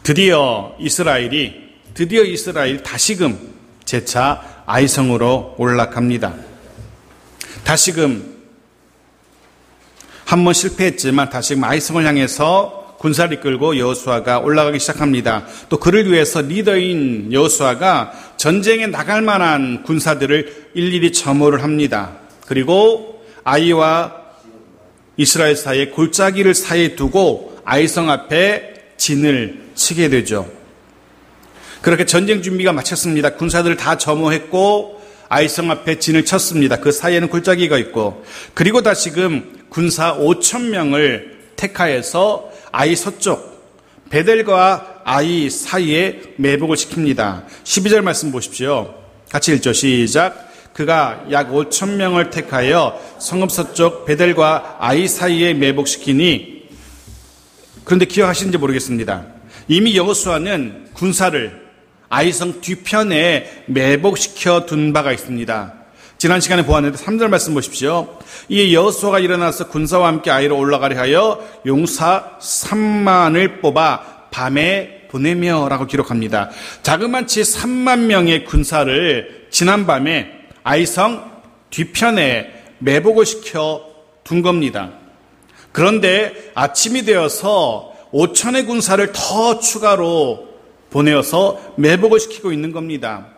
드디어 이스라엘이 다시금 재차 아이성으로 올라갑니다. 다시금 한 번 실패했지만 다시금 아이성을 향해서 군사를 이끌고 여호수아가 올라가기 시작합니다. 또 그를 위해서 리더인 여호수아가 전쟁에 나갈 만한 군사들을 일일이 점호를 합니다. 그리고 아이와 이스라엘 사이에 골짜기를 사이에 두고 아이성 앞에 진을 치게 되죠. 그렇게 전쟁 준비가 마쳤습니다. 군사들을 다 점호했고 아이성 앞에 진을 쳤습니다. 그 사이에는 골짜기가 있고, 그리고 다시금 군사 5,000명을 택하여서 아이 서쪽 베델과 아이 사이에 매복을 시킵니다. 12절 말씀 보십시오. 같이 읽죠. 시작. 그가 약 5,000명을 택하여 성읍 서쪽 베델과 아이 사이에 매복시키니, 그런데 기억하시는지 모르겠습니다. 이미 여호수아는 군사를 아이성 뒤편에 매복시켜 둔 바가 있습니다. 지난 시간에 보았는데 3절 말씀 보십시오. 이에 여호수아가 일어나서 군사와 함께 아이로 올라가려 하여 용사 3만을 뽑아 밤에 보내며 라고 기록합니다. 자그마치 3만 명의 군사를 지난밤에 아이성 뒤편에 매복을 시켜 둔 겁니다. 그런데 아침이 되어서 5천의 군사를 더 추가로 보내어서 매복을 시키고 있는 겁니다.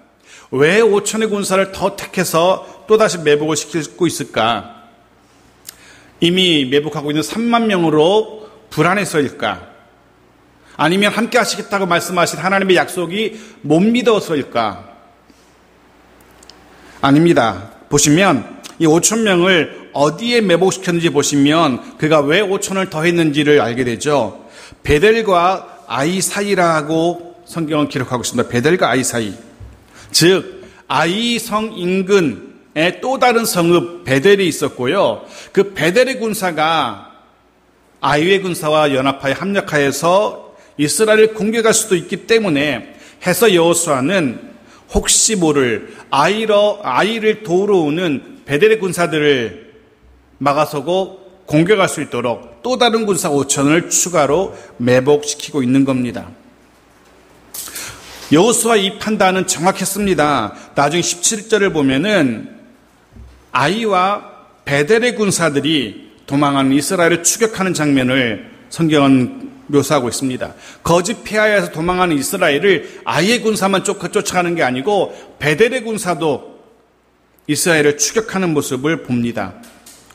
왜 5천의 군사를 더 택해서 또다시 매복을 시키고 있을까? 이미 매복하고 있는 3만 명으로 불안해서일까? 아니면 함께 하시겠다고 말씀하신 하나님의 약속이 못 믿어서일까? 아닙니다. 보시면 이 5천 명을 어디에 매복시켰는지 보시면 그가 왜 5천을 더했는지를 알게 되죠. 베델과 아이 사이라고 성경은 기록하고 있습니다. 베델과 아이 사이. 즉 아이 성 인근에 또 다른 성읍 베델이 있었고요. 그 베델의 군사가 아이의 군사와 연합하여 합력하여서 이스라엘을 공격할 수도 있기 때문에 해서 여호수아는 혹시 모를 아이를 도우러 오는 베델의 군사들을 막아서고 공격할 수 있도록 또 다른 군사 5천을 추가로 매복시키고 있는 겁니다. 여호수아 이 판단은 정확했습니다. 나중에 17절을 보면은 아이와 베델의 군사들이 도망하는 이스라엘을 추격하는 장면을 성경은 묘사하고 있습니다. 거짓 폐하에서 도망하는 이스라엘을 아이의 군사만 쫓아가는 게 아니고 베델의 군사도 이스라엘을 추격하는 모습을 봅니다.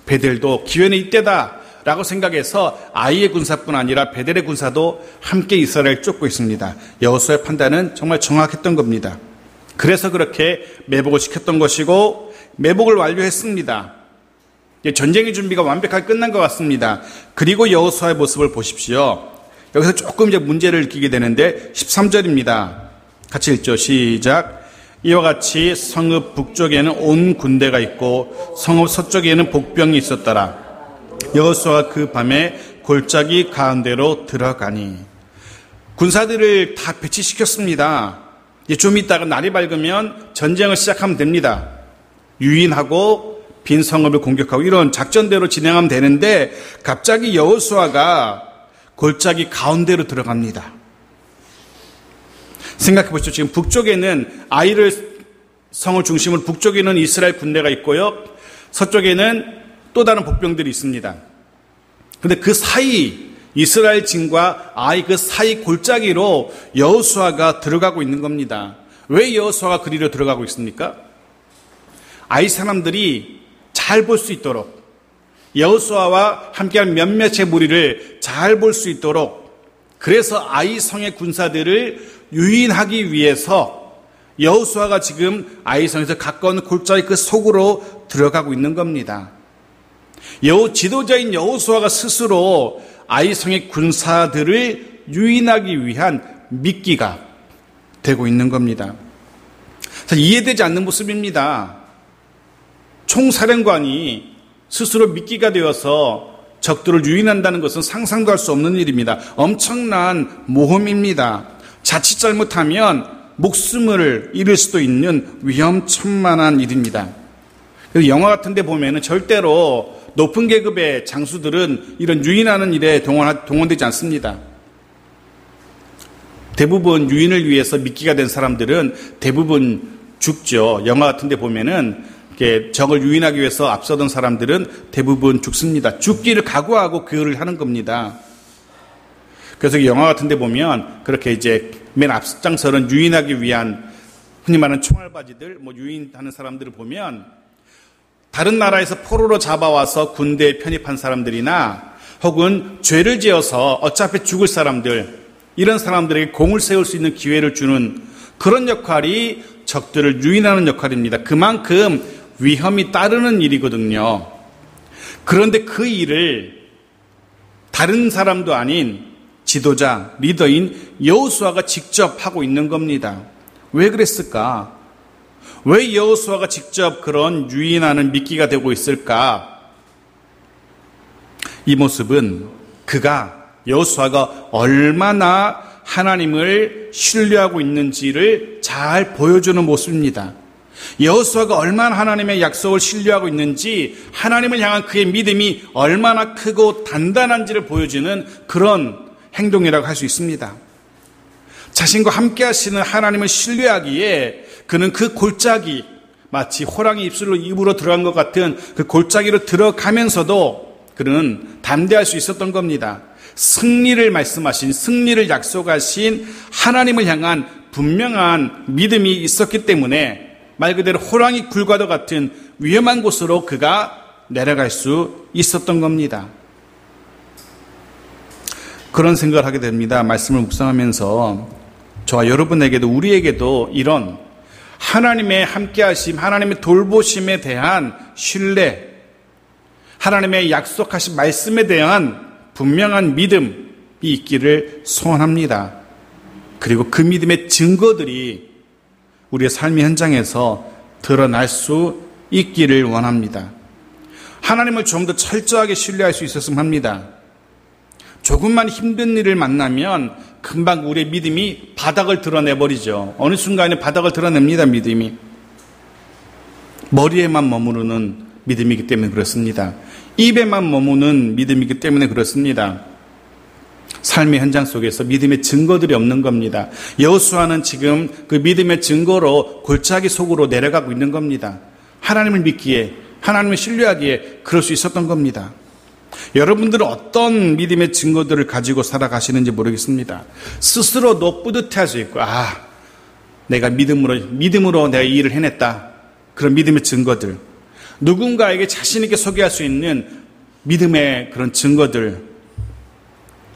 베델도 기회는 이때다라고 생각해서 아이의 군사뿐 아니라 베델의 군사도 함께 이스라엘을 쫓고 있습니다. 여호수아의 판단은 정말 정확했던 겁니다. 그래서 그렇게 매복을 시켰던 것이고 매복을 완료했습니다. 전쟁의 준비가 완벽하게 끝난 것 같습니다. 그리고 여호수아의 모습을 보십시오. 여기서 조금 이제 문제를 느끼게 되는데 13절입니다. 같이 읽죠. 시작. 이와 같이 성읍 북쪽에는 온 군대가 있고 성읍 서쪽에는 복병이 있었더라. 여호수아가 그 밤에 골짜기 가운데로 들어가니. 군사들을 다 배치시켰습니다. 좀 있다가 날이 밝으면 전쟁을 시작하면 됩니다. 유인하고 빈 성읍을 공격하고 이런 작전대로 진행하면 되는데 갑자기 여호수아가 골짜기 가운데로 들어갑니다. 생각해 보시죠. 지금 북쪽에는 아이를 성을 중심으로 북쪽에는 이스라엘 군대가 있고요. 서쪽에는 또 다른 복병들이 있습니다. 그런데 그 사이 이스라엘 진과 아이 그 사이 골짜기로 여호수아가 들어가고 있는 겁니다. 왜 여호수아가 그리로 들어가고 있습니까? 아이 사람들이 잘 볼 수 있도록 여호수아와 함께한 몇몇의 무리를 잘 볼 수 있도록 그래서 아이 성의 군사들을 유인하기 위해서 여호수아가 지금 아이 성에서 가까운 골짜기 그 속으로 들어가고 있는 겁니다. 지도자인 여호수아가 스스로 아이 성의 군사들을 유인하기 위한 미끼가 되고 있는 겁니다. 이해되지 않는 모습입니다. 총사령관이 스스로 미끼가 되어서 적들을 유인한다는 것은 상상도 할 수 없는 일입니다. 엄청난 모험입니다. 자칫 잘못하면 목숨을 잃을 수도 있는 위험천만한 일입니다. 그래서 영화 같은 데 보면은 절대로 높은 계급의 장수들은 이런 유인하는 일에 동원되지 않습니다. 대부분 유인을 위해서 미끼가 된 사람들은 대부분 죽죠. 영화 같은 데 보면은 적을 유인하기 위해서 앞서던 사람들은 대부분 죽습니다. 죽기를 각오하고 그 일을 하는 겁니다. 그래서 영화 같은 데 보면 그렇게 이제 맨 앞장서는 유인하기 위한 흔히 말하는 총알바지들, 유인하는 사람들을 보면 다른 나라에서 포로로 잡아와서 군대에 편입한 사람들이나 혹은 죄를 지어서 어차피 죽을 사람들, 이런 사람들에게 공을 세울 수 있는 기회를 주는 그런 역할이 적들을 유인하는 역할입니다. 그만큼 위험이 따르는 일이거든요. 그런데 그 일을 다른 사람도 아닌 지도자, 리더인 여호수아가 직접 하고 있는 겁니다. 왜 그랬을까? 왜 여호수아가 직접 그런 유인하는 미끼가 되고 있을까? 이 모습은 여호수아가 얼마나 하나님을 신뢰하고 있는지를 잘 보여주는 모습입니다. 여호수아가 얼마나 하나님의 약속을 신뢰하고 있는지, 하나님을 향한 그의 믿음이 얼마나 크고 단단한지를 보여주는 그런 행동이라고 할 수 있습니다. 자신과 함께 하시는 하나님을 신뢰하기에 그는 그 골짜기, 마치 호랑이 입으로 들어간 것 같은 그 골짜기로 들어가면서도 그는 담대할 수 있었던 겁니다. 승리를 말씀하신, 승리를 약속하신 하나님을 향한 분명한 믿음이 있었기 때문에 말 그대로 호랑이 굴과도 같은 위험한 곳으로 그가 내려갈 수 있었던 겁니다. 그런 생각을 하게 됩니다. 말씀을 묵상하면서 저와 여러분에게도, 우리에게도 이런 하나님의 함께하심, 하나님의 돌보심에 대한 신뢰, 하나님의 약속하신 말씀에 대한 분명한 믿음이 있기를 소원합니다. 그리고 그 믿음의 증거들이 우리의 삶의 현장에서 드러날 수 있기를 원합니다. 하나님을 좀 더 철저하게 신뢰할 수 있었으면 합니다. 조금만 힘든 일을 만나면 금방 우리의 믿음이 바닥을 드러내버리죠. 어느 순간에 바닥을 드러냅니다. 믿음이. 머리에만 머무르는 믿음이기 때문에 그렇습니다. 입에만 머무는 믿음이기 때문에 그렇습니다. 삶의 현장 속에서 믿음의 증거들이 없는 겁니다. 여호수아는 지금 그 믿음의 증거로 골짜기 속으로 내려가고 있는 겁니다. 하나님을 믿기에, 하나님을 신뢰하기에 그럴 수 있었던 겁니다. 여러분들은 어떤 믿음의 증거들을 가지고 살아가시는지 모르겠습니다. 스스로도 뿌듯해할 수 있고, 내가 믿음으로 내가 이 일을 해냈다. 그런 믿음의 증거들. 누군가에게 자신 있게 소개할 수 있는 믿음의 그런 증거들,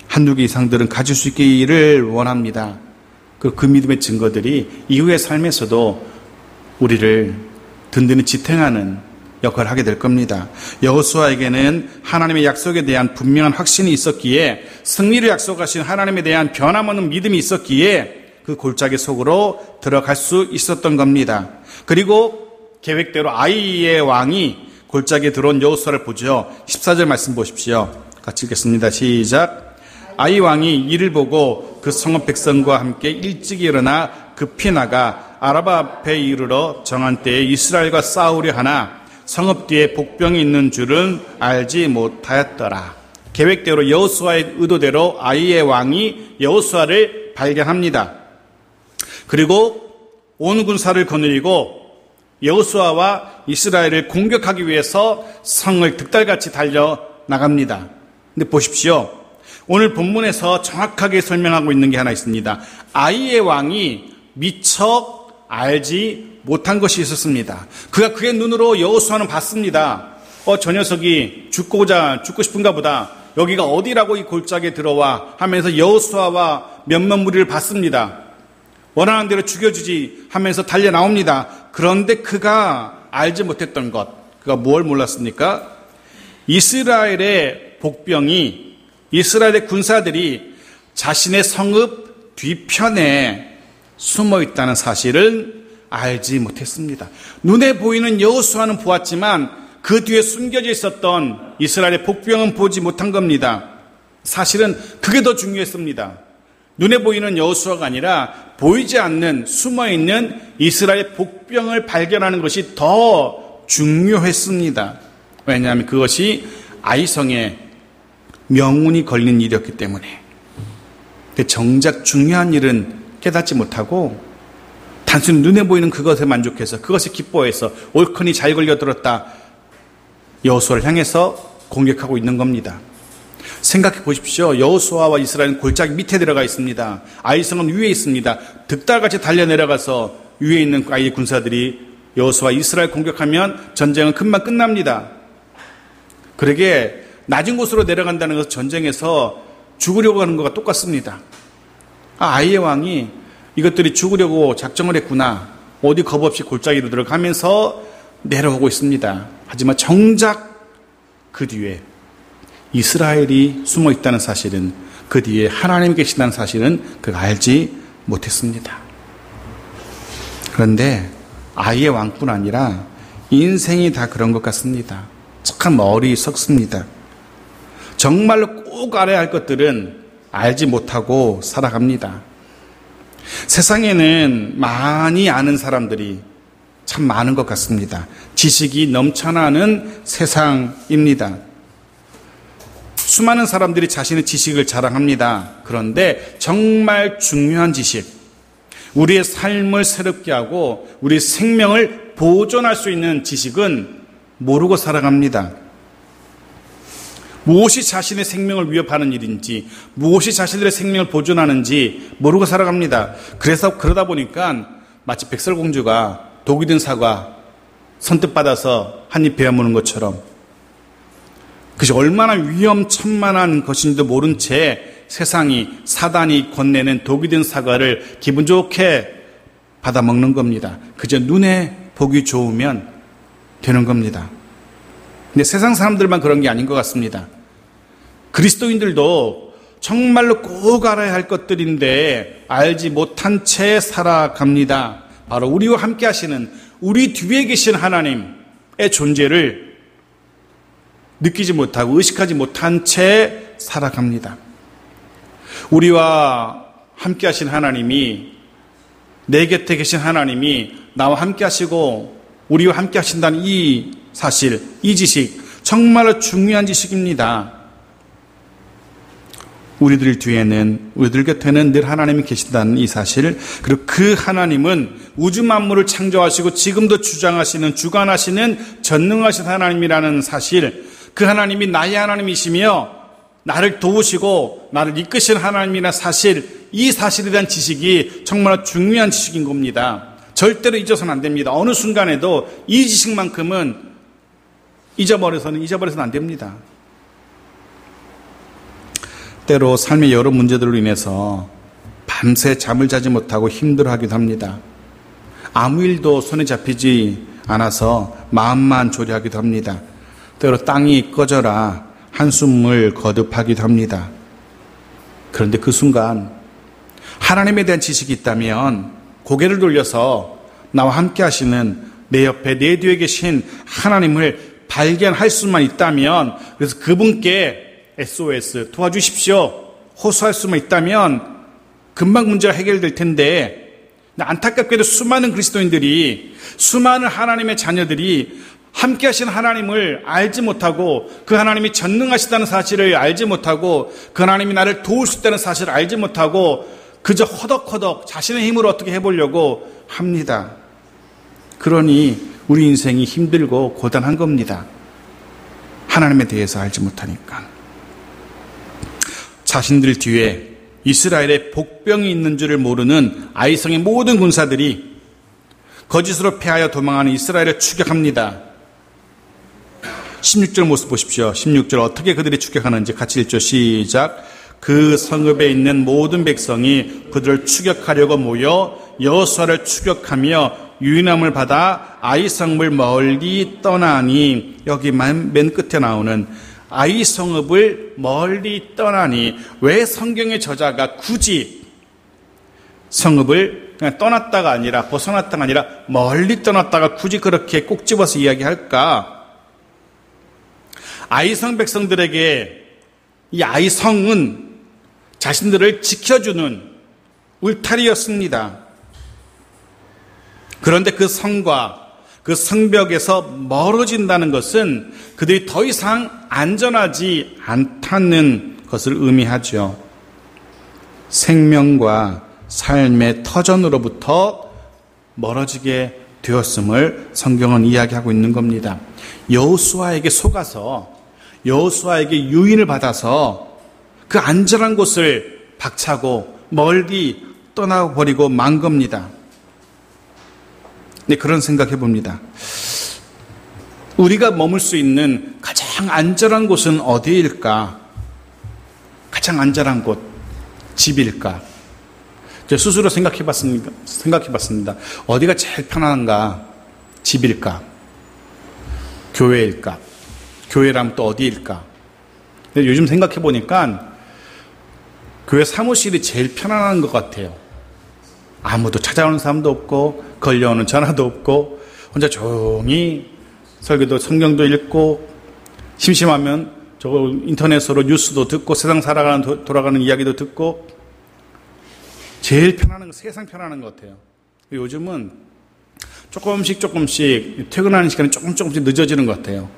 한두 개 이상들은 가질 수 있기를 원합니다. 그 믿음의 증거들이 이후의 삶에서도 우리를 든든히 지탱하는 역할을 하게 될 겁니다. 여호수아에게는 하나님의 약속에 대한 분명한 확신이 있었기에, 승리를 약속하신 하나님에 대한 변함없는 믿음이 있었기에 그 골짜기 속으로 들어갈 수 있었던 겁니다. 그리고 계획대로 아이의 왕이 골짜기에 들어온 여호수아를 보죠. 14절 말씀 보십시오. 같이 읽겠습니다. 시작. 아이 왕이 이를 보고 그 성읍 백성과 함께 일찍 일어나 급히 나가 아라바 앞에 이르러 정한 때에 이스라엘과 싸우려 하나 성읍 뒤에 복병이 있는 줄은 알지 못하였더라. 계획대로 여호수아의 의도대로 아이의 왕이 여호수아를 발견합니다. 그리고 온 군사를 거느리고 여호수아와 이스라엘을 공격하기 위해서 성을 득달같이 달려 나갑니다. 근데 보십시오. 오늘 본문에서 정확하게 설명하고 있는 게 하나 있습니다. 아이의 왕이 미처 알지 못한 것이 있었습니다. 그의 눈으로 여호수아는 봤습니다. 저 녀석이 죽고 싶은가 보다. 여기가 어디라고 이 골짜기에 들어와 하면서 여호수아와 몇몇 무리를 봤습니다. 원하는 대로 죽여주지 하면서 달려 나옵니다. 그런데 그가 알지 못했던 것, 그가 뭘 몰랐습니까? 이스라엘의 복병이, 이스라엘의 군사들이 자신의 성읍 뒤편에 숨어 있다는 사실을 알지 못했습니다. 눈에 보이는 여호수아는 보았지만 그 뒤에 숨겨져 있었던 이스라엘의 복병은 보지 못한 겁니다. 사실은 그게 더 중요했습니다. 눈에 보이는 여호수아가 아니라 보이지 않는 숨어있는 이스라엘의 복병을 발견하는 것이 더 중요했습니다. 왜냐하면 그것이 아이성의 명운이 걸린 일이었기 때문에. 근데 정작 중요한 일은 깨닫지 못하고 단순히 눈에 보이는 그것에 만족해서 그것에 기뻐해서 옳거니 잘 걸려들었다 여호수아를 향해서 공격하고 있는 겁니다. 생각해 보십시오. 여호수아와 이스라엘은 골짜기 밑에 들어가 있습니다. 아이성은 위에 있습니다. 득달같이 달려내려가서 위에 있는 아이의 군사들이 여호수아 이스라엘 공격하면 전쟁은 금방 끝납니다. 그러게 낮은 곳으로 내려간다는 것은 전쟁에서 죽으려고 하는 것과 똑같습니다. 아이의 왕이 이것들이 죽으려고 작정을 했구나. 어디 겁 없이 골짜기로 들어가면서 내려오고 있습니다. 하지만 정작 그 뒤에 이스라엘이 숨어 있다는 사실은, 그 뒤에 하나님이 계시다는 사실은 그가 알지 못했습니다. 그런데 아이의 왕뿐 아니라 인생이 다 그런 것 같습니다. 참 어리석습니다. 정말로 꼭 알아야 할 것들은 알지 못하고 살아갑니다. 세상에는 많이 아는 사람들이 참 많은 것 같습니다. 지식이 넘쳐나는 세상입니다. 수많은 사람들이 자신의 지식을 자랑합니다. 그런데 정말 중요한 지식, 우리의 삶을 새롭게 하고 우리의 생명을 보존할 수 있는 지식은 모르고 살아갑니다. 무엇이 자신의 생명을 위협하는 일인지, 무엇이 자신들의 생명을 보존하는지 모르고 살아갑니다. 그래서 그러다 보니까 마치 백설공주가 독이 든 사과 선뜻 받아서 한 입 베어무는 것처럼, 그것이 얼마나 위험천만한 것인지도 모른 채 세상이, 사단이 건네는 독이 든 사과를 기분 좋게 받아 먹는 겁니다. 그저 눈에 보기 좋으면 되는 겁니다. 근데 세상 사람들만 그런 게 아닌 것 같습니다. 그리스도인들도 정말로 꼭 알아야 할 것들인데 알지 못한 채 살아갑니다. 바로 우리와 함께 하시는, 우리 뒤에 계신 하나님의 존재를 느끼지 못하고 의식하지 못한 채 살아갑니다. 우리와 함께 하신 하나님이, 내 곁에 계신 하나님이 나와 함께 하시고 우리와 함께 하신다는 이 사실, 이 지식, 정말로 중요한 지식입니다. 우리들 뒤에는, 우리들 곁에는 늘 하나님이 계신다는 이 사실, 그리고 그 하나님은 우주 만물을 창조하시고 지금도 주장하시는, 주관하시는 전능하신 하나님이라는 사실, 그 하나님이 나의 하나님이시며 나를 도우시고 나를 이끄시는 하나님이라는 사실, 이 사실에 대한 지식이 정말 중요한 지식인 겁니다. 절대로 잊어서는 안 됩니다. 어느 순간에도 이 지식만큼은 잊어버려서는 안 됩니다. 때로 삶의 여러 문제들로 인해서 밤새 잠을 자지 못하고 힘들어하기도 합니다. 아무 일도 손에 잡히지 않아서 마음만 조리하기도 합니다. 때로 땅이 꺼져라 한숨을 거듭하기도 합니다. 그런데 그 순간 하나님에 대한 지식이 있다면 고개를 돌려서 나와 함께 하시는, 내 옆에 내 뒤에 계신 하나님을 발견할 수만 있다면, 그래서 그분께 SOS 도와주십시오 호소할 수만 있다면 금방 문제가 해결될 텐데, 안타깝게도 수많은 그리스도인들이, 수많은 하나님의 자녀들이 함께 하신 하나님을 알지 못하고, 그 하나님이 전능하시다는 사실을 알지 못하고, 그 하나님이 나를 도울 수 있다는 사실을 알지 못하고 그저 허덕허덕 자신의 힘으로 어떻게 해보려고 합니다. 그러니 우리 인생이 힘들고 고단한 겁니다. 하나님에 대해서 알지 못하니까. 자신들 뒤에 이스라엘의 복병이 있는 줄을 모르는 아이성의 모든 군사들이 거짓으로 패하여 도망하는 이스라엘을 추격합니다. 16절 모습 보십시오. 16절 어떻게 그들이 추격하는지 같이 읽죠. 시작. 그 성읍에 있는 모든 백성이 그들을 추격하려고 모여 여호수아를 추격하며 유인함을 받아 아이성읍을 멀리 떠나니, 여기 맨 끝에 나오는 아이성읍을 멀리 떠나니, 왜 성경의 저자가 굳이 성읍을 그냥 떠났다가 아니라, 벗어났다가 아니라 멀리 떠났다가 굳이 그렇게 꼭 집어서 이야기할까? 아이성 백성들에게 이 아이성은 자신들을 지켜주는 울타리였습니다. 그런데 그 성과 그 성벽에서 멀어진다는 것은 그들이 더 이상 안전하지 않다는 것을 의미하죠. 생명과 삶의 터전으로부터 멀어지게 되었음을 성경은 이야기하고 있는 겁니다. 여호수아에게 속아서 여호수아에게 유인을 받아서 그 안전한 곳을 박차고 멀리 떠나버리고 만 겁니다. 네, 그런 생각해 봅니다. 우리가 머물 수 있는 가장 안전한 곳은 어디일까? 가장 안전한 곳, 집일까? 제 스스로 생각해 봤습니다. 어디가 제일 편안한가? 집일까? 교회일까? 교회라면 또 어디일까? 근데 요즘 생각해 보니까 교회 사무실이 제일 편안한 것 같아요. 아무도 찾아오는 사람도 없고 걸려오는 전화도 없고 혼자 조용히 설교도 성경도 읽고 심심하면 저거 인터넷으로 뉴스도 듣고 세상 돌아가는 이야기도 듣고 제일 편안한 거, 세상 편안한 것 같아요. 요즘은 조금씩 퇴근하는 시간이 조금씩 늦어지는 것 같아요.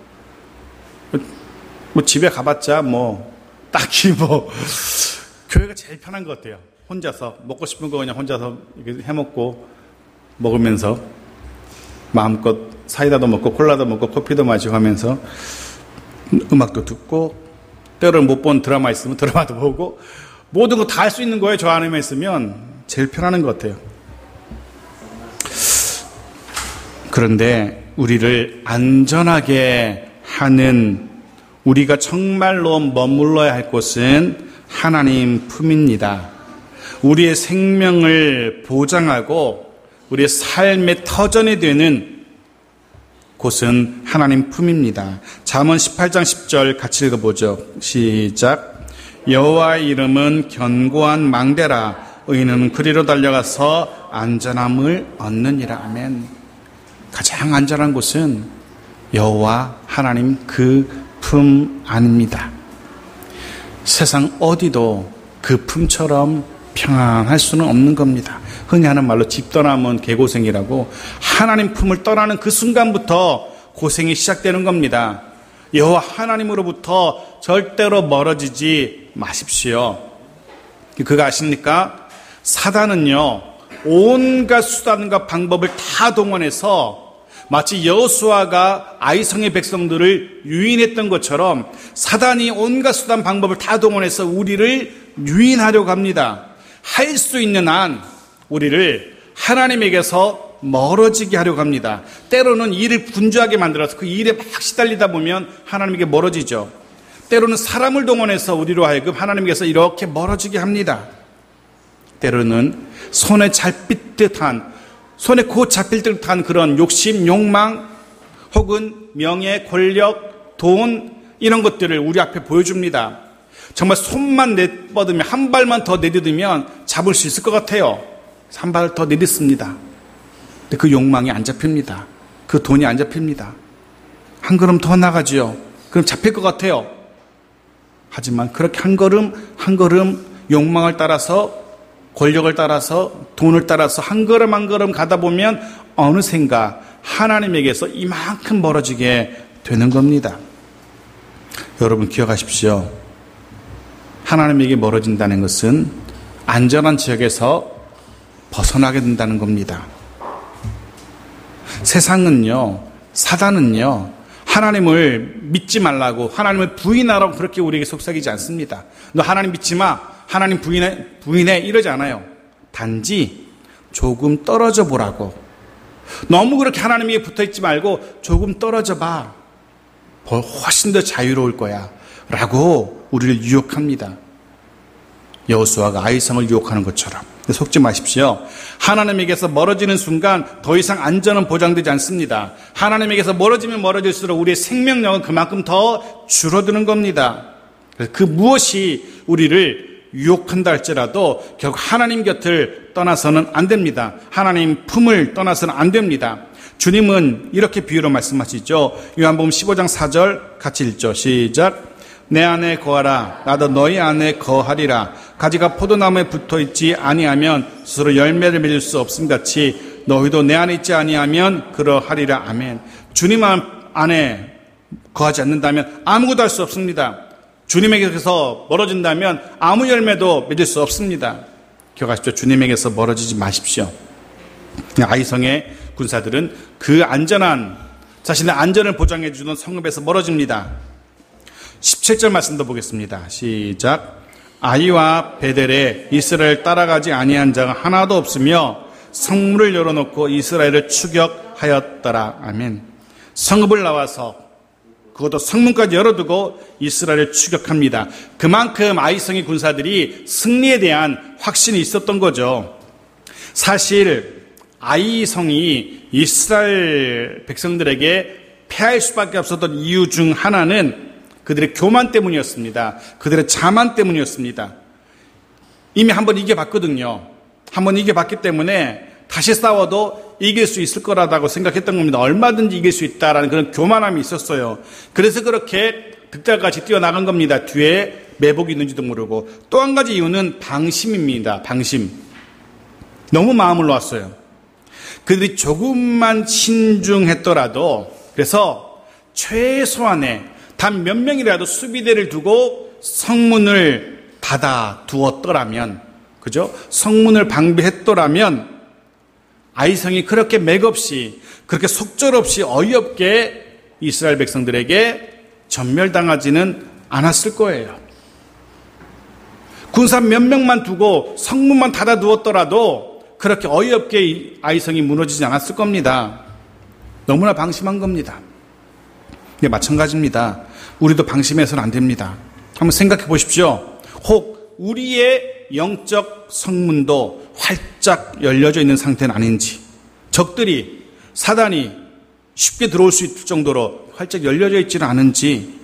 뭐 집에 가봤자 딱히 교회가 제일 편한 것 같아요. 혼자서 먹고 싶은 거 그냥 혼자서 이렇게 해먹고 먹으면서 마음껏 사이다도 먹고 콜라도 먹고 커피도 마시고 하면서 음악도 듣고 때로는 못 본 드라마 있으면 드라마도 보고 모든 거 다 할 수 있는 거예요. 저 안에만 있으면 제일 편안한 것 같아요. 그런데 우리를 안전하게 하는 우리가 정말로 머물러야 할 곳은 하나님 품입니다. 우리의 생명을 보장하고 우리의 삶의 터전이 되는 곳은 하나님 품입니다. 잠언 18장 10절 같이 읽어보죠. 시작. 여호와의 이름은 견고한 망대라. 의인은 그리로 달려가서 안전함을 얻느니라. 아멘. 가장 안전한 곳은 여호와 하나님 그 품 안입니다. 세상 어디도 그 품처럼 평안할 수는 없는 겁니다. 흔히 하는 말로 집 떠나면 개고생이라고 하나님 품을 떠나는 그 순간부터 고생이 시작되는 겁니다. 여호와 하나님으로부터 절대로 멀어지지 마십시오. 그거 아십니까? 사단은요 온갖 수단과 방법을 다 동원해서 마치 여호수아가 아이성의 백성들을 유인했던 것처럼 사단이 온갖 수단 방법을 다 동원해서 우리를 유인하려고 합니다. 할 수 있는 한 우리를 하나님에게서 멀어지게 하려고 합니다. 때로는 일을 분주하게 만들어서 그 일에 막 시달리다 보면 하나님에게 멀어지죠. 때로는 사람을 동원해서 우리로 하여금 하나님께서 이렇게 멀어지게 합니다. 때로는 손에 곧 잡힐 듯한 그런 욕심, 욕망 혹은 명예, 권력, 돈 이런 것들을 우리 앞에 보여줍니다. 정말 손만 내뻗으면 한 발만 더 내딛으면 잡을 수 있을 것 같아요. 한 발 더 내딛습니다. 근데 그 욕망이 안 잡힙니다. 그 돈이 안 잡힙니다. 한 걸음 더 나가지요. 그럼 잡힐 것 같아요. 하지만 그렇게 한 걸음 욕망을 따라서 권력을 따라서 돈을 따라서 한 걸음 한 걸음 가다 보면 어느샌가 하나님에게서 이만큼 멀어지게 되는 겁니다. 여러분 기억하십시오. 하나님에게 멀어진다는 것은 안전한 지역에서 벗어나게 된다는 겁니다. 세상은요, 사단은요, 하나님을 믿지 말라고, 하나님을 부인하라고 그렇게 우리에게 속삭이지 않습니다. 너 하나님 믿지 마. 하나님 부인해 이러지 않아요. 단지 조금 떨어져 보라고. 너무 그렇게 하나님에게 붙어있지 말고 조금 떨어져 봐. 훨씬 더 자유로울 거야 라고 우리를 유혹합니다. 여호수아가 아이성을 유혹하는 것처럼. 속지 마십시오. 하나님에게서 멀어지는 순간 더 이상 안전은 보장되지 않습니다. 하나님에게서 멀어지면 멀어질수록 우리의 생명력은 그만큼 더 줄어드는 겁니다. 그 무엇이 우리를 유혹한다 할지라도 결국 하나님 곁을 떠나서는 안 됩니다. 하나님 품을 떠나서는 안 됩니다. 주님은 이렇게 비유로 말씀하시죠. 요한복음 15장 4절 같이 읽죠. 시작. 내 안에 거하라. 나도 너희 안에 거하리라. 가지가 포도나무에 붙어있지 아니하면 스스로 열매를 맺을 수 없음같이 너희도 내 안에 있지 아니하면 그러하리라. 아멘. 주님 안에 거하지 않는다면 아무것도 할 수 없습니다. 주님에게서 멀어진다면 아무 열매도 맺을 수 없습니다. 기억하십시오. 주님에게서 멀어지지 마십시오. 아이성의 군사들은 그 안전한, 자신의 안전을 보장해주는 성읍에서 멀어집니다. 17절 말씀도 보겠습니다. 시작. 아이와 베델에 이스라엘 따라가지 아니한 자가 하나도 없으며 성문을 열어놓고 이스라엘을 추격하였더라. 아멘. 성읍을 나와서 그것도 성문까지 열어두고 이스라엘을 추격합니다. 그만큼 아이성의 군사들이 승리에 대한 확신이 있었던 거죠. 사실 아이성이 이스라엘 백성들에게 패할 수밖에 없었던 이유 중 하나는 그들의 교만 때문이었습니다. 그들의 자만 때문이었습니다. 이미 한번 이겨봤거든요. 한번 이겨봤기 때문에 다시 싸워도 이길 수 있을 거라고 생각했던 겁니다. 얼마든지 이길 수 있다라는 그런 교만함이 있었어요. 그래서 그렇게 득달같이 뛰어나간 겁니다. 뒤에 매복이 있는지도 모르고. 또 한 가지 이유는 방심입니다. 방심. 너무 마음을 놓았어요. 그들이 조금만 신중했더라도, 그래서 최소한의 단 몇 명이라도 수비대를 두고 성문을 닫아 두었더라면, 그죠? 성문을 방비했더라면 아이성이 그렇게 맥없이, 그렇게 속절없이 어이없게 이스라엘 백성들에게 전멸당하지는 않았을 거예요. 군사 몇 명만 두고 성문만 닫아 두었더라도 그렇게 어이없게 아이성이 무너지지 않았을 겁니다. 너무나 방심한 겁니다. 네, 마찬가지입니다. 우리도 방심해서는 안 됩니다. 한번 생각해 보십시오. 혹 우리의 영적 성문도 활짝 열려져 있는 상태는 아닌지, 적들이, 사단이 쉽게 들어올 수 있을 정도로 활짝 열려져 있지는 않은지,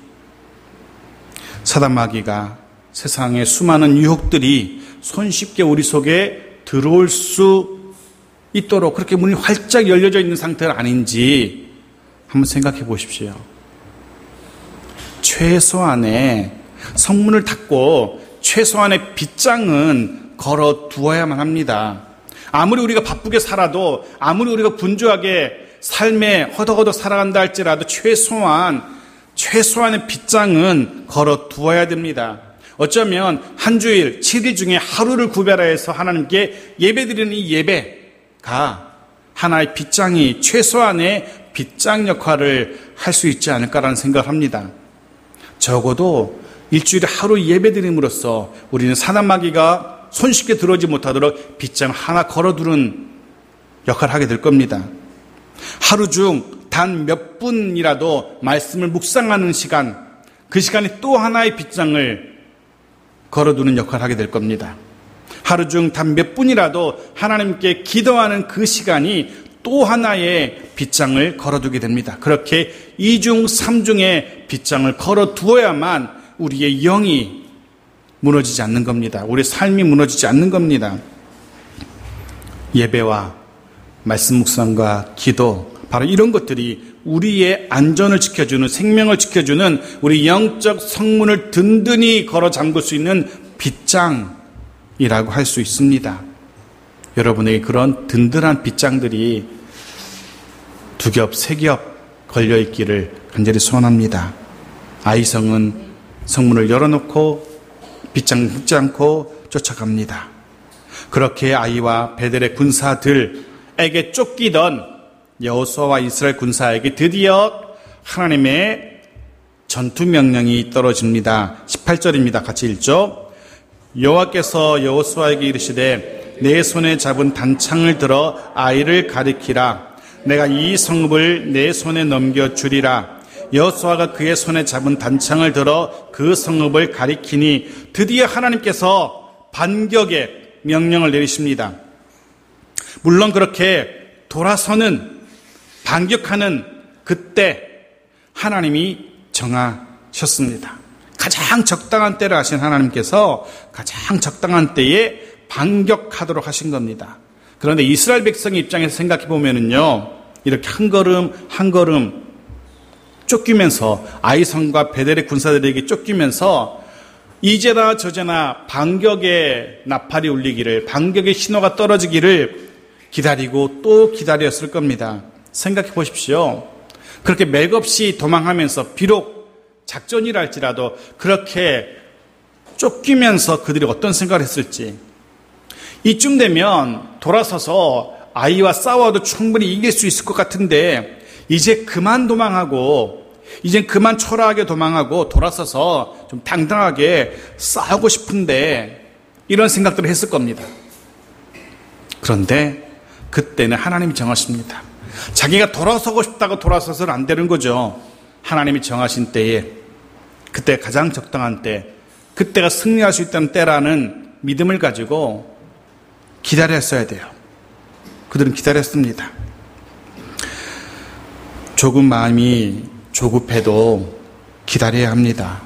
사단 마귀가 세상의 수많은 유혹들이 손쉽게 우리 속에 들어올 수 있도록 그렇게 문이 활짝 열려져 있는 상태는 아닌지 한번 생각해 보십시오. 최소한의 성문을 닫고 최소한의 빗장은 걸어 두어야만 합니다. 아무리 우리가 바쁘게 살아도, 아무리 우리가 분주하게 삶에 허덕허덕 살아간다 할지라도 최소한의 빗장은 걸어 두어야 됩니다. 어쩌면 한 주일 7일 중에 하루를 구별해서 하나님께 예배드리는 이 예배가 하나의 빗장이, 최소한의 빗장 역할을 할 수 있지 않을까라는 생각을 합니다. 적어도 일주일에 하루 예배드림으로써 우리는 사단마귀가 손쉽게 들어오지 못하도록 빗장 하나 걸어두는 역할을 하게 될 겁니다. 하루 중 단 몇 분이라도 말씀을 묵상하는 시간, 그 시간에 또 하나의 빗장을 걸어두는 역할을 하게 될 겁니다. 하루 중 단 몇 분이라도 하나님께 기도하는 그 시간이 또 하나의 빗장을 걸어두게 됩니다. 그렇게 2중 3중의 빗장을 걸어두어야만 우리의 영이 무너지지 않는 겁니다. 우리의 삶이 무너지지 않는 겁니다. 예배와 말씀 묵상과 기도, 바로 이런 것들이 우리의 안전을 지켜주는, 생명을 지켜주는 우리 영적 성문을 든든히 걸어 잠글 수 있는 빗장이라고 할 수 있습니다. 여러분에게 그런 든든한 빗장들이 두 겹, 세 겹 걸려 있기를 간절히 소원합니다. 아이성은 성문을 열어놓고 빗장 묶지 않고 쫓아갑니다. 그렇게 아이와 베델의 군사들에게 쫓기던 여호수아와 이스라엘 군사에게 드디어 하나님의 전투 명령이 떨어집니다. 18절입니다. 같이 읽죠. 여호와께서 여호수아에게 이르시되 내 손에 잡은 단창을 들어 아이를 가리키라. 내가 이 성읍을 내 손에 넘겨주리라. 여호수아가 그의 손에 잡은 단창을 들어 그 성읍을 가리키니 드디어 하나님께서 반격의 명령을 내리십니다. 물론 그렇게 돌아서는, 반격하는 그때 하나님이 정하셨습니다. 가장 적당한 때를 하신 하나님께서 가장 적당한 때에 반격하도록 하신 겁니다. 그런데 이스라엘 백성의 입장에서 생각해 보면은요, 이렇게 한 걸음 한 걸음 쫓기면서, 아이성과 베델의 군사들에게 쫓기면서 이제나 저제나 반격의 나팔이 울리기를, 반격의 신호가 떨어지기를 기다리고 또 기다렸을 겁니다. 생각해 보십시오. 그렇게 맥없이 도망하면서 비록 작전이라 할지라도 그렇게 쫓기면서 그들이 어떤 생각을 했을지, 이쯤 되면 돌아서서 아이와 싸워도 충분히 이길 수 있을 것 같은데 이제 그만 도망하고, 이제 그만 초라하게 도망하고 돌아서서 좀 당당하게 싸우고 싶은데, 이런 생각들을 했을 겁니다. 그런데 그때는 하나님이 정하십니다. 자기가 돌아서고 싶다고 돌아서서는 안 되는 거죠. 하나님이 정하신 때에, 그때 가장 적당한 때, 그때가 승리할 수 있다는 때라는 믿음을 가지고 기다렸어야 돼요. 그들은 기다렸습니다. 조금 마음이 조급해도 기다려야 합니다.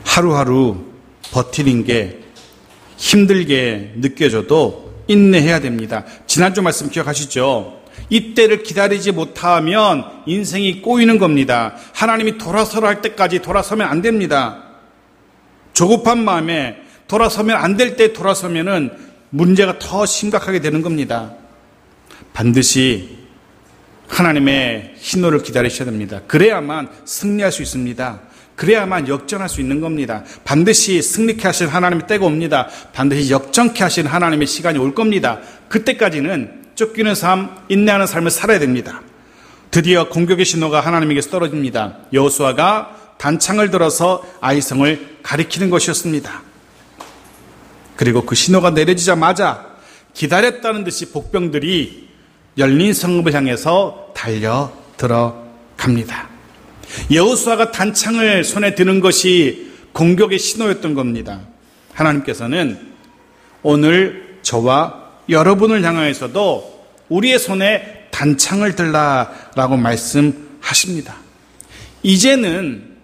하루하루 버티는 게 힘들게 느껴져도 인내해야 됩니다. 지난주 말씀 기억하시죠? 이때를 기다리지 못하면 인생이 꼬이는 겁니다. 하나님이 돌아서라 할 때까지 돌아서면 안 됩니다. 조급한 마음에 돌아서면 안 될 때 돌아서면은 문제가 더 심각하게 되는 겁니다. 반드시 하나님의 신호를 기다리셔야 됩니다. 그래야만 승리할 수 있습니다. 그래야만 역전할 수 있는 겁니다. 반드시 승리케 하실 하나님의 때가 옵니다. 반드시 역전케 하실 하나님의 시간이 올 겁니다. 그때까지는 쫓기는 삶, 인내하는 삶을 살아야 됩니다. 드디어 공격의 신호가 하나님에게서 떨어집니다. 여호수아가 단창을 들어서 아이성을 가리키는 것이었습니다. 그리고 그 신호가 내려지자마자 기다렸다는 듯이 복병들이 열린 성읍을 향해서 달려 들어갑니다. 여호수아가 단창을 손에 드는 것이 공격의 신호였던 겁니다. 하나님께서는 오늘 저와 여러분을 향하여서도 우리의 손에 단창을 들라라고 말씀하십니다. 이제는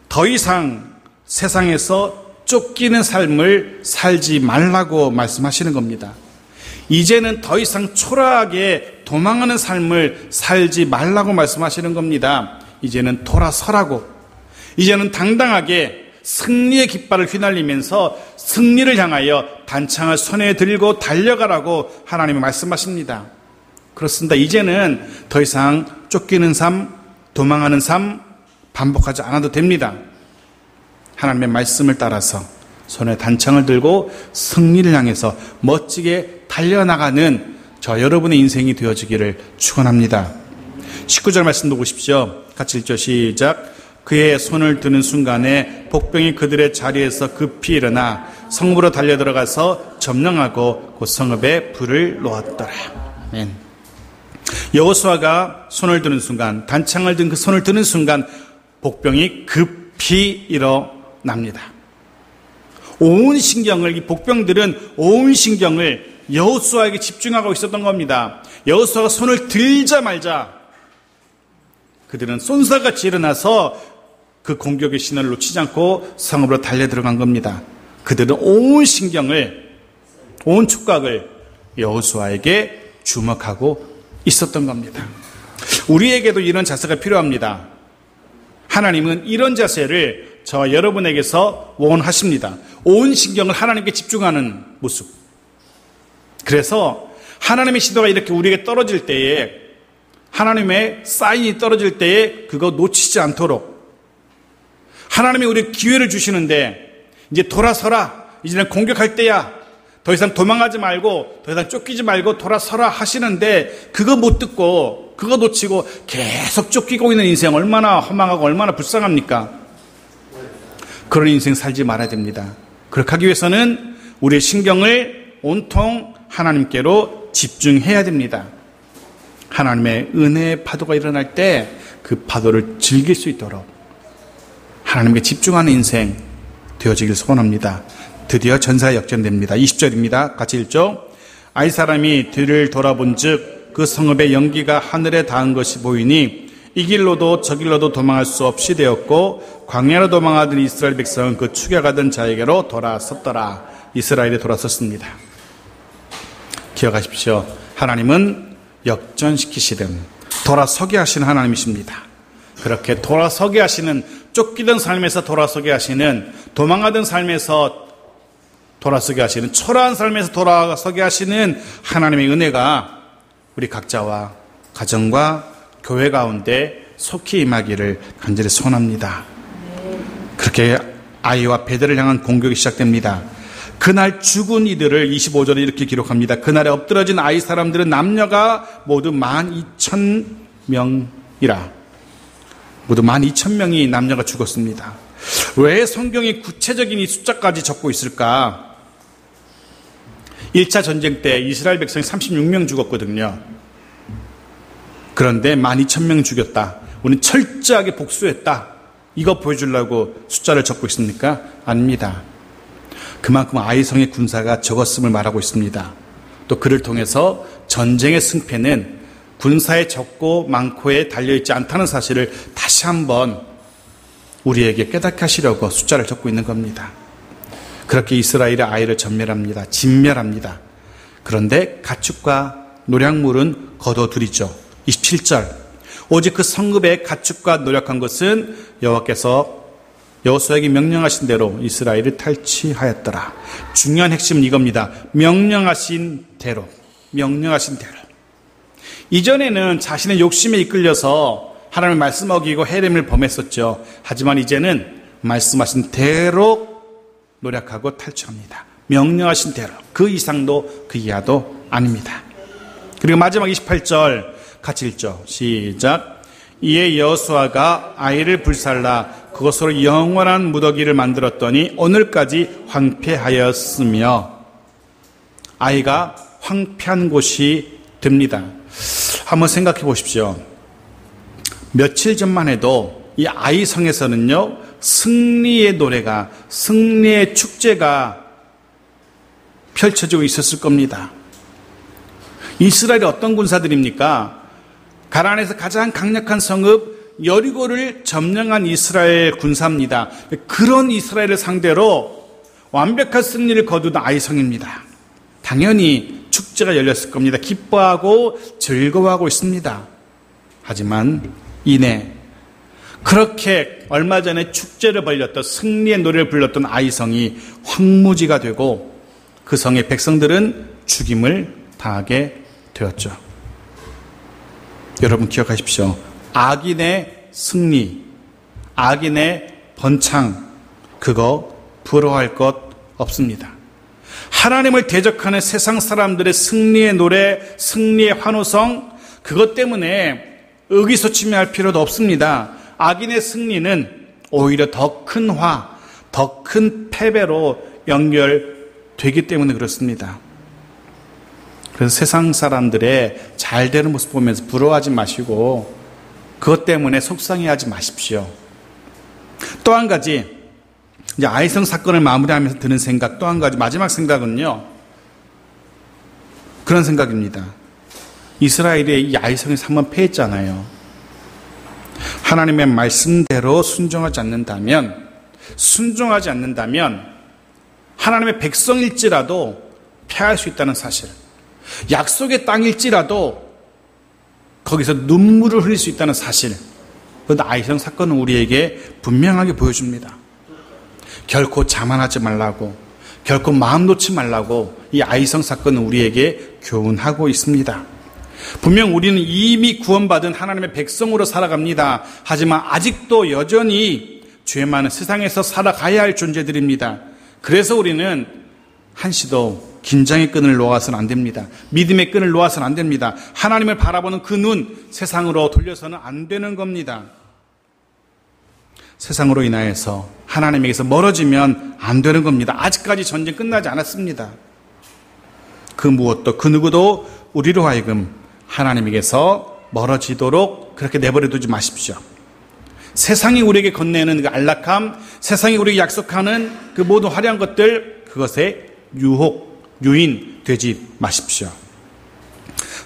더 이상 세상에서 쫓기는 삶을 살지 말라고 말씀하시는 겁니다. 이제는 더 이상 초라하게 도망하는 삶을 살지 말라고 말씀하시는 겁니다. 이제는 돌아서라고, 이제는 당당하게 승리의 깃발을 휘날리면서 승리를 향하여 단창을 손에 들고 달려가라고 하나님이 말씀하십니다. 그렇습니다. 이제는 더 이상 쫓기는 삶, 도망하는 삶 반복하지 않아도 됩니다. 하나님의 말씀을 따라서 손에 단창을 들고 승리를 향해서 멋지게 달려나가는 저 여러분의 인생이 되어지기를 축원합니다. 19절 말씀도 보십시오. 같이 읽죠. 시작. 그의 손을 드는 순간에 복병이 그들의 자리에서 급히 일어나 성읍으로 달려들어가서 점령하고 그 성읍에 불을 놓았더라. 아멘. 여호수아가 손을 드는 순간, 단창을 든 그 손을 드는 순간 복병이 급히 일어납니다. 온 신경을, 이 복병들은 온 신경을 여호수아에게 집중하고 있었던 겁니다. 여호수아가 손을 들자마자 그들은 쏜살같이 일어나서 그 공격의 신호를 놓치지 않고 성읍으로 달려들어간 겁니다. 그들은 온 신경을, 온 촉각을 여호수아에게 주목하고 있었던 겁니다. 우리에게도 이런 자세가 필요합니다. 하나님은 이런 자세를 저와 여러분에게서 원하십니다. 온 신경을 하나님께 집중하는 모습. 그래서 하나님의 시도가 이렇게 우리에게 떨어질 때에, 하나님의 사인이 떨어질 때에 그거 놓치지 않도록, 하나님이 우리에게 기회를 주시는데 이제 돌아서라, 이제는 공격할 때야, 더 이상 도망가지 말고 더 이상 쫓기지 말고 돌아서라 하시는데 그거 못 듣고 그거 놓치고 계속 쫓기고 있는 인생 얼마나 허망하고 얼마나 불쌍합니까? 그런 인생 살지 말아야 됩니다. 그렇게 하기 위해서는 우리의 신경을 온통 하나님께로 집중해야 됩니다. 하나님의 은혜의 파도가 일어날 때 그 파도를 즐길 수 있도록 하나님께 집중하는 인생 되어지길 소원합니다. 드디어 전사에 역전됩니다. 20절입니다. 같이 읽죠. 아이 사람이 뒤를 돌아본 즉 그 성읍의 연기가 하늘에 닿은 것이 보이니 이 길로도 저 길로도 도망할 수 없이 되었고 광야로 도망하던 이스라엘 백성은 그 추격하던 자에게로 돌아섰더라. 이스라엘에 돌아섰습니다. 기억하십시오. 하나님은 역전시키시든 돌아서게 하시는 하나님이십니다. 그렇게 돌아서게 하시는, 쫓기던 삶에서 돌아서게 하시는, 도망하던 삶에서 돌아서게 하시는, 초라한 삶에서 돌아서게 하시는 하나님의 은혜가 우리 각자와 가정과 교회 가운데 속히 임하기를 간절히 소원합니다. 그렇게 아이와 베델을 향한 공격이 시작됩니다. 그날 죽은 이들을 25절에 이렇게 기록합니다. 그날에 엎드러진 아이 사람들은 남녀가 모두 12,000명이라. 모두 12,000명이 남녀가 죽었습니다. 왜 성경이 구체적인 이 숫자까지 적고 있을까? 1차 전쟁 때 이스라엘 백성이 36명 죽었거든요. 그런데 12,000명 죽였다. 우리는 철저하게 복수했다. 이거 보여주려고 숫자를 적고 있습니까? 아닙니다. 그만큼 아이성의 군사가 적었음을 말하고 있습니다. 또 그를 통해서 전쟁의 승패는 군사의 적고 많고에 달려있지 않다는 사실을 다시 한번 우리에게 깨닫게 하시려고 숫자를 적고 있는 겁니다. 그렇게 이스라엘의 아이를 전멸합니다. 진멸합니다. 그런데 가축과 노략물은 거둬들이죠. 27절 오직 그 성읍에 가축과 노략한 것은 여호와께서 여호수아에게 명령하신 대로 이스라엘을 탈취하였더라. 중요한 핵심은 이겁니다. 명령하신 대로. 명령하신 대로. 이전에는 자신의 욕심에 이끌려서 하나님의 말씀 어기고 헤렘을 범했었죠. 하지만 이제는 말씀하신 대로 노력하고 탈취합니다. 명령하신 대로. 그 이상도 그 이하도 아닙니다. 그리고 마지막 28절 같이 읽죠. 시작. 이에 여호수아가 아이를 불살라 그것으로 영원한 무더기를 만들었더니 오늘까지 황폐하였으며 아이가 황폐한 곳이 됩니다. 한번 생각해 보십시오. 며칠 전만 해도 이 아이성에서는요, 승리의 노래가, 승리의 축제가 펼쳐지고 있었을 겁니다. 이스라엘이 어떤 군사들입니까? 가나안에서 가장 강력한 성읍 여리고를 점령한 이스라엘 군사입니다. 그런 이스라엘을 상대로 완벽한 승리를 거둔 아이성입니다. 당연히 축제가 열렸을 겁니다. 기뻐하고 즐거워하고 있습니다. 하지만 이내 그렇게 얼마 전에 축제를 벌였던 승리의 노래를 불렀던 아이성이 황무지가 되고 그 성의 백성들은 죽임을 당하게 되었죠. 여러분 기억하십시오. 악인의 승리, 악인의 번창, 그거 부러워할 것 없습니다. 하나님을 대적하는 세상 사람들의 승리의 노래, 승리의 환호성, 그것 때문에 의기소침해할 필요도 없습니다. 악인의 승리는 오히려 더 큰 화, 더 큰 패배로 연결되기 때문에 그렇습니다. 그래서 세상 사람들의 잘 되는 모습 보면서 부러워하지 마시고 그것 때문에 속상해하지 마십시오. 또 한 가지, 이제 아이성 사건을 마무리하면서 드는 생각, 또 한 가지 마지막 생각은요, 그런 생각입니다. 이스라엘이 이 아이성에서 한번 패했잖아요. 하나님의 말씀대로 순종하지 않는다면 하나님의 백성일지라도 패할 수 있다는 사실, 약속의 땅일지라도 거기서 눈물을 흘릴 수 있다는 사실, 그런데 아이성 사건은 우리에게 분명하게 보여줍니다. 결코 자만하지 말라고, 결코 마음 놓지 말라고 이 아이성 사건은 우리에게 교훈하고 있습니다. 분명 우리는 이미 구원받은 하나님의 백성으로 살아갑니다. 하지만 아직도 여전히 죄 많은 세상에서 살아가야 할 존재들입니다. 그래서 우리는 한시도 긴장의 끈을 놓아서는 안 됩니다. 믿음의 끈을 놓아서는 안 됩니다. 하나님을 바라보는 그 눈, 세상으로 돌려서는 안 되는 겁니다. 세상으로 인하여서 하나님에게서 멀어지면 안 되는 겁니다. 아직까지 전쟁 끝나지 않았습니다. 그 무엇도 그 누구도 우리로 하여금 하나님에게서 멀어지도록 그렇게 내버려 두지 마십시오. 세상이 우리에게 건네는 그 안락함, 세상이 우리에게 약속하는 그 모든 화려한 것들, 그것에 유인 되지 마십시오.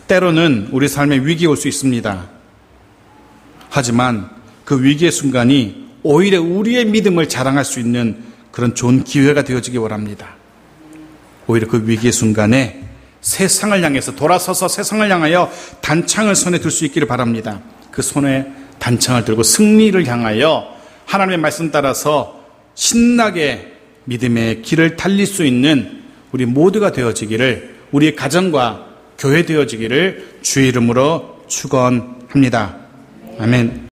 때로는 우리 삶에 위기가 올 수 있습니다. 하지만 그 위기의 순간이 오히려 우리의 믿음을 자랑할 수 있는 그런 좋은 기회가 되어지기 바랍니다. 오히려 그 위기의 순간에 세상을 향해서 돌아서서 세상을 향하여 단창을 손에 들 수 있기를 바랍니다. 그 손에 단창을 들고 승리를 향하여 하나님의 말씀 따라서 신나게 믿음의 길을 달릴 수 있는 우리 모두가 되어지기를, 우리의 가정과 교회 되어지기를 주의 이름으로 축원합니다. 아멘.